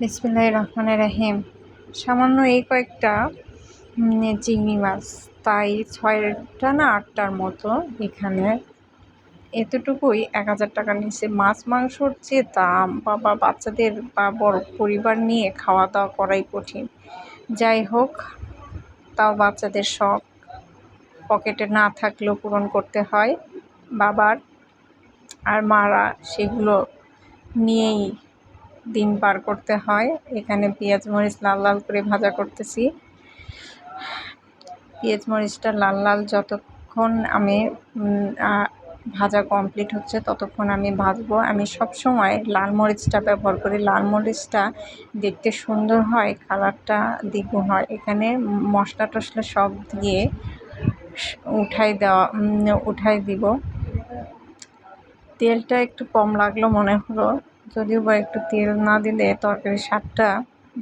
বিসমিল্লাহির রহমানির রহিম। সামান্য এই কয়েকটা চিংড়ি মাছ, তাই 6টা না 8টার মতো এখানে। এতটুকুই 1000 টাকা নিচ্ছে। মাছ মাংসর যে দাম, বাবা, বাচ্চাদের বা বড় পরিবার নিয়ে খাওয়া দাওয়া করাই কঠিন। যাই হোক, তাও বাচ্চাদের শখ পকেটে না থাকলেও পূরণ করতে হয় বাবার, আর মারা সেগুলো নিয়েই দিন পার করতে হয়। এখানে পেঁয়াজ মরিচ লাল লাল করে ভাজা করতেছি। পেঁয়াজ মরিচটা লাল লাল যতক্ষণ আমি ভাজা কমপ্লিট হচ্ছে ততক্ষণ আমি ভাজবো। আমি সবসময় লাল মরিচটা ব্যবহার করি। লাল মরিচটা দেখতে সুন্দর হয়, কালারটা দ্বিগুণ হয়। এখানে মশলা টশলা সব দিয়ে উঠাই দিব। তেলটা একটু কম লাগলো মনে হলো, যদিও বা একটু তেল না দিলে তরকারির স্বাদটা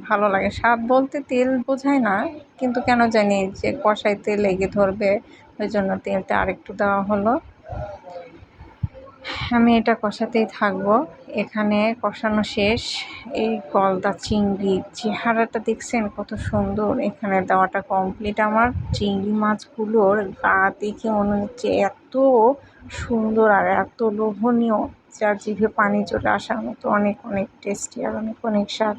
ভালো লাগে। স্বাদ বলতে তেল বোঝায় না, কিন্তু কেন জানি যে কষাইতে লেগে ধরবে, ওই জন্য তেলটা আরেকটু দেওয়া হলো। আমি এটা কষাতেই থাকবো। এখানে কষানো শেষ। এই গলদা চিংড়ির চেহারাটা দেখছেন কত সুন্দর। এখানে দেওয়াটা কমপ্লিট আমার। চিংড়ি মাছগুলোর গা দেখে মনে হচ্ছে এত সুন্দর আর এত লোভনীয়, যা জিভে পানি চলে আসার মতো। অনেক অনেক টেস্টি আর অনেক অনেক স্বাদ।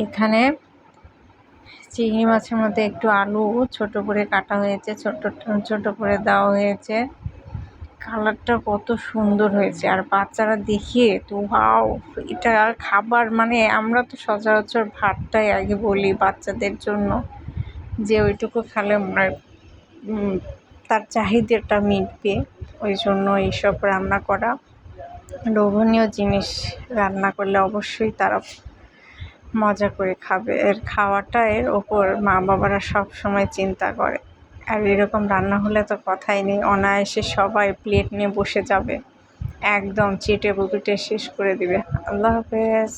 এখানে চিংড়ি মাছের মধ্যে একটু আলু ছোট করে কাটা হয়েছে, ছোট ছোট করে দেওয়া হয়েছে। কালারটা কত সুন্দর হয়েছে, আর বাচ্চারা দেখিয়ে তো ওয়াও, এটা খাবার মানে আমরা তো সচরাচর ভাতটাই আগে বলি বাচ্চাদের জন্য, যে ওইটুকু খেলে তার চাহিদাটা মিটবে। ওই জন্য এইসব রান্না করা। লোভনীয় জিনিস রান্না করলে অবশ্যই তারা মজা করে খাবে। এর খাওয়াটা এর ওপর মা বাবারা সব সময় চিন্তা করে। আর এরকম রান্না হলে তো কথাই নেই, অনায়াসে সবাই প্লেট নিয়ে বসে যাবে, একদম চেটে পুকুটে শেষ করে দিবে। আল্লাহ হাফেজ।